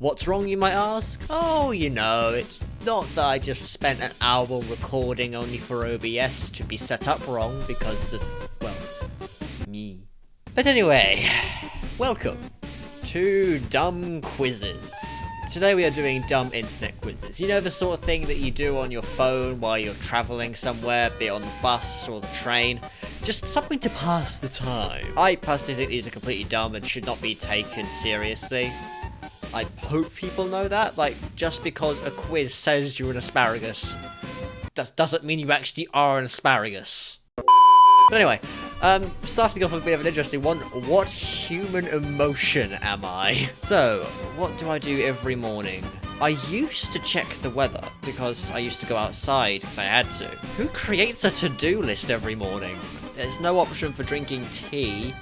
What's wrong, you might ask? Oh, you know, it's not that I just spent an hour recording only for OBS to be set up wrong because of, well, me. But anyway, welcome to Dumb Quizzes. Today we are doing dumb internet quizzes. You know, the sort of thing that you do on your phone while you're travelling somewhere, be it on the bus or the train. Just something to pass the time. I personally think these are completely dumb and should not be taken seriously. I hope people know that. Like, just because a quiz says you're an asparagus doesn't mean you actually are an asparagus. But anyway, starting off with a bit of an interesting one. What human emotion am I? So, what do I do every morning? I used to check the weather because I used to go outside because I had to. Who creates a to-do list every morning? There's no option for drinking tea.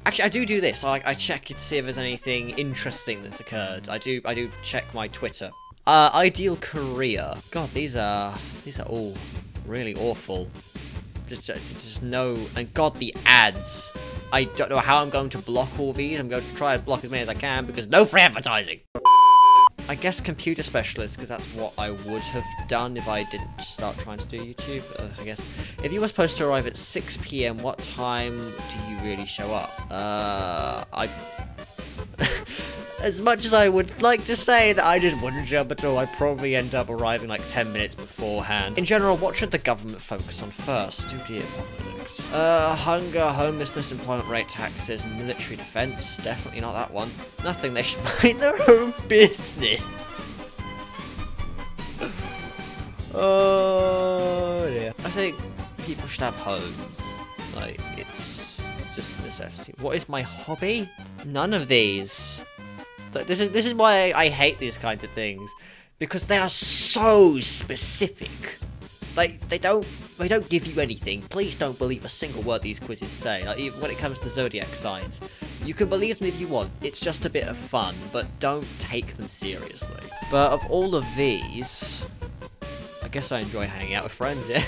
Actually, I do this. I check it to see if there's anything interesting that's occurred. I do check my Twitter. Ideal career. God, these are all really awful. Just no, and God, the ads. I don't know how I'm going to block all these. I'm going to try and block as many as I can because no free advertising. I guess computer specialist, because that's what I would have done if I didn't start trying to do YouTube. I guess if you were supposed to arrive at 6 PM, what time do you really show up? As much as I would like to say that I just wouldn't show up at all, I'd probably end up arriving like 10 minutes beforehand. In general, what should the government focus on first? Oh dear, politics. Hunger, homelessness, employment rate, taxes, military defense. Definitely not that one. Nothing, they should mind their own business. Oh dear. I think people should have homes. Like, it's just a necessity. What is my hobby? None of these. This is why I hate these kinds of things, because they are so specific. Like, they don't give you anything. Please don't believe a single word these quizzes say. Like, even when it comes to zodiac signs, you can believe them if you want. It's just a bit of fun, but don't take them seriously. But of all of these, I guess I enjoy hanging out with friends. Yeah.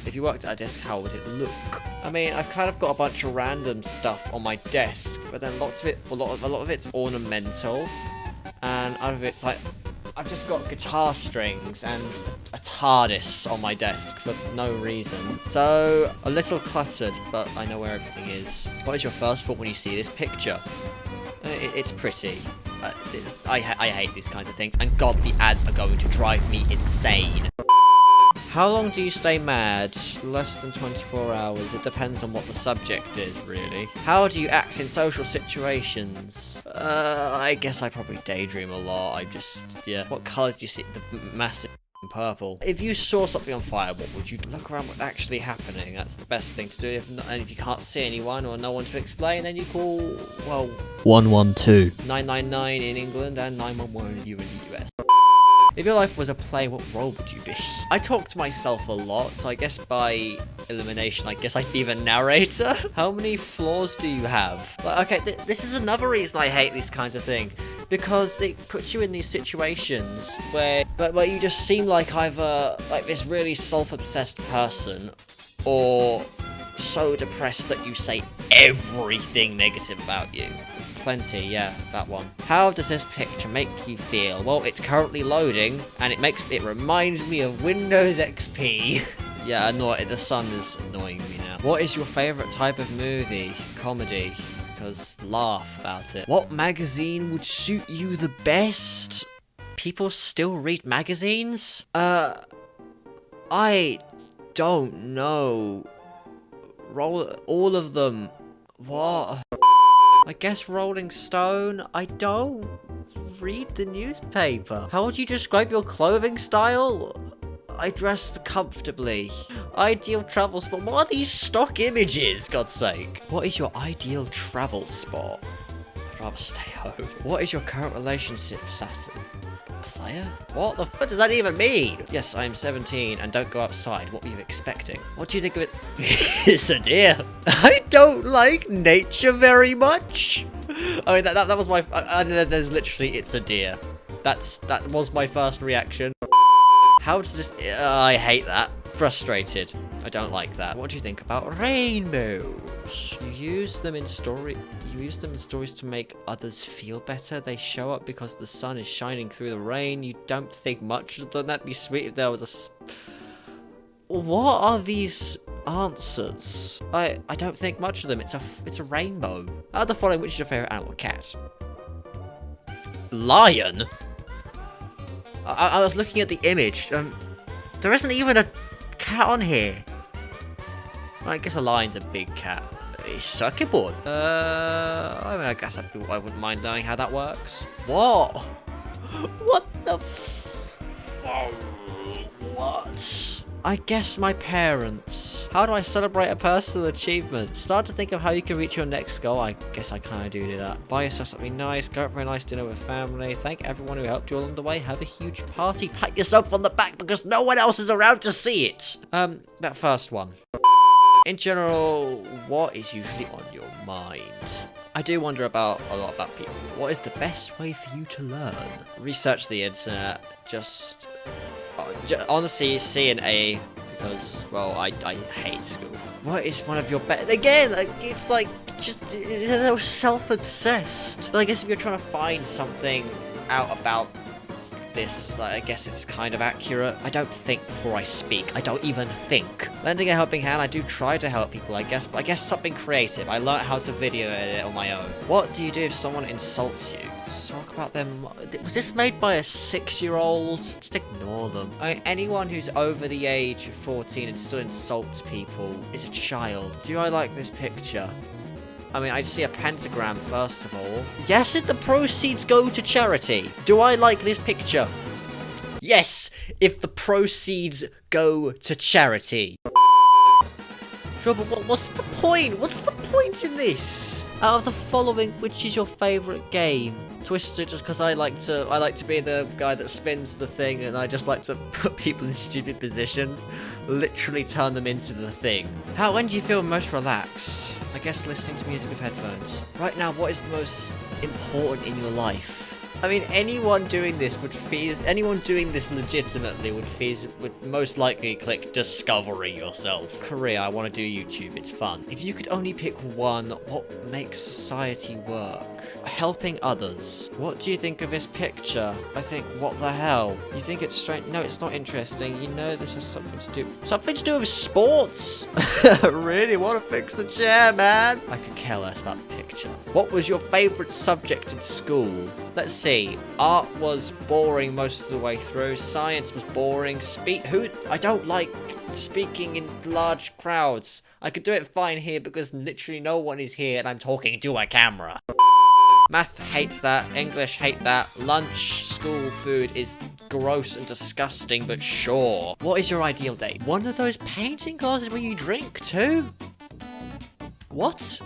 If you worked at a desk, how would it look? I mean, I've kind of got a bunch of random stuff on my desk, but then a lot of it's ornamental, and out of it's like, I've just got guitar strings and a TARDIS on my desk for no reason. So, a little cluttered, but I know where everything is. What is your first thought when you see this picture? It's pretty. I hate these kinds of things, and God, the ads are going to drive me insane. How long do you stay mad? Less than 24 hours. It depends on what the subject is, really. How do you act in social situations? I guess I probably daydream a lot. Yeah. What colour do you see? The massive purple. If you saw something on fire, what would you look around what's actually happening? That's the best thing to do. And if you can't see anyone or no one to explain, then you call, well, 112. 999 in England and 911 if you're in the US. If your life was a play, what role would you be? I talk to myself a lot, so I guess by elimination, I guess I'd be the narrator. How many flaws do you have? Like, okay, this is another reason I hate these kinds of things. Because it puts you in these situations where you just seem like either like this really self-obsessed person, or so depressed that you say everything negative about you. Plenty, yeah, that one. How does this picture make you feel? Well, it's currently loading, and it reminds me of Windows XP. Yeah, the sun is annoying me now. What is your favourite type of movie? Comedy. Because laugh about it. What magazine would suit you the best? People still read magazines? I don't know. All of them. What? I guess Rolling Stone. I don't read the newspaper. How would you describe your clothing style? I dress comfortably. Ideal travel spot. What are these stock images, God's sake? What is your ideal travel spot? I'd rather stay home. What is your current relationship status? Player? What the fuck does that even mean? Yes, I am 17 and don't go outside. What were you expecting? What do you think of it? It's a deer. I don't like nature very much. I mean, that was my... there's literally, it's a deer. That was my first reaction. How does this... I hate that. Frustrated. I don't like that. What do you think about rainbows? You use them in stories to make others feel better. They show up because the sun is shining through the rain. You don't think much of them. That'd be sweet if there was a... What are these answers? I don't think much of them. It's a rainbow. Out of the following, which is your favorite animal? Cat. Lion? I was looking at the image. There isn't even a cat on here. I guess a lion's a big cat. A circuit board. I mean, I guess I wouldn't mind knowing how that works. What? What the what? I guess my parents. How do I celebrate a personal achievement? Start to think of how you can reach your next goal. I guess I kind of do that. Buy yourself something nice. Go out for a nice dinner with family. Thank everyone who helped you along the way. Have a huge party. Pat yourself on the back because no one else is around to see it. That first one. In general, what is usually on your mind? I do wonder a lot about people. What is the best way for you to learn? Research the internet. Just honestly, C and A, because, well, I hate school. What is one of your best... Again, it's like, just, self-obsessed. But I guess if you're trying to find something out about this, I guess it's kind of accurate. I don't think before I speak. I don't even think. Lending a helping hand, I do try to help people, I guess, but I guess something creative. I learned how to video edit on my own. What do you do if someone insults you? Talk about them. Was this made by a 6-year-old? Just ignore them. I mean, anyone who's over the age of 14 and still insults people is a child. Do I like this picture? I mean, I see a pentagram, first of all. Yes, if the proceeds go to charity. Do I like this picture? Yes, if the proceeds go to charity. Sure, but what's the point? What's the point in this? Out of the following, which is your favourite game? Twister, just because I like to be the guy that spins the thing, and I just like to put people in stupid positions, literally turn them into the thing. When do you feel most relaxed? I guess listening to music with headphones. Right now, what is the most important in your life? I mean, anyone doing this legitimately would most likely click discovery yourself. Career, I want to do YouTube, it's fun. If you could only pick one, what makes society work? Helping others. What do you think of this picture? I think, what the hell? You think it's strange? No, it's not interesting. You know this has something to do with sports? Really want to fix the chair, man? I could care less about the picture. What was your favorite subject in school? Let's see. Art was boring most of the way through. Science was boring. I don't like speaking in large crowds. I could do it fine here because literally no one is here and I'm talking to a camera. Math hates that. English hate that. Lunch, school food is gross and disgusting, but sure. What is your ideal date? One of those painting classes where you drink too? What?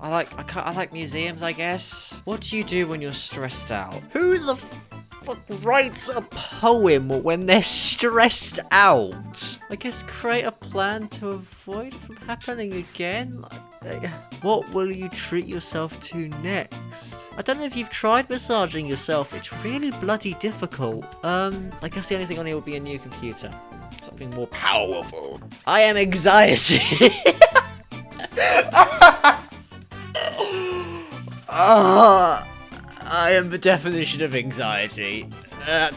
I like museums, I guess. What do you do when you're stressed out? Who the fuck writes a poem when they're stressed out? I guess create a plan to avoid it from happening again. What will you treat yourself to next? I don't know if you've tried massaging yourself. It's really bloody difficult. I guess the only thing on here would be a new computer. Something more powerful. I am anxiety. I am the definition of anxiety. I'm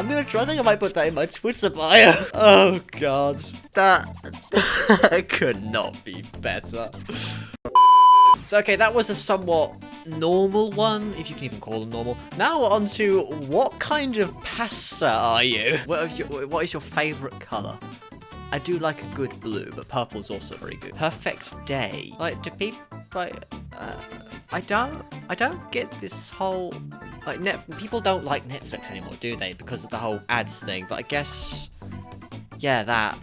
gonna try. I think I might put that in my Twitter bio. Oh god, that could not be better. So okay, that was a somewhat normal one, if you can even call them normal. Now on to what kind of pasta are you? What is your favourite colour? I do like a good blue, but purple's also very good. Perfect day. Like, do people I don't get this whole people don't like Netflix anymore, do they? Because of the whole ads thing. But I guess, yeah, that.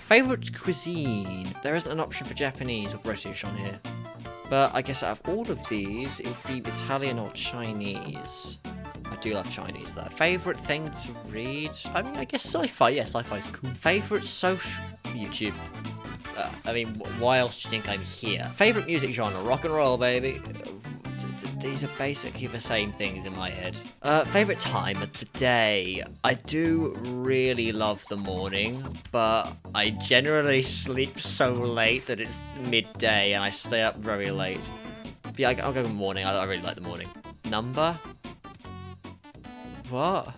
Favorite cuisine. There isn't an option for Japanese or British on here. But I guess out of all of these, it would be Italian or Chinese. I do love Chinese, though. Favorite thing to read? I mean, I guess sci-fi. Yeah, sci-fi's cool. Favorite social... YouTube. I mean, why else do you think I'm here? Favorite music genre? Rock and roll, baby. these are basically the same things in my head. Favorite time of the day. I do really love the morning, but I generally sleep so late that it's midday and I stay up very late. But yeah, I'll go with morning. I really like the morning. Number? What?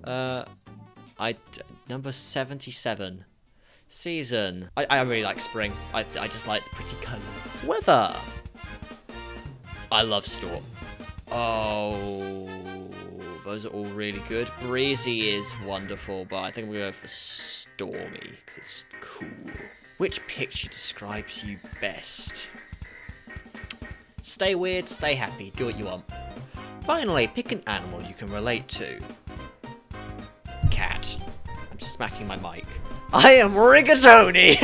Number 77. Season. I really like spring. I just like the pretty colours. Weather. I love storm. Oh, those are all really good. Breezy is wonderful, but I think we'll go for stormy, because it's just cool. Which picture describes you best? Stay weird, stay happy, do what you want. Finally, pick an animal you can relate to. Cat. I'm smacking my mic. I am Rigatoni!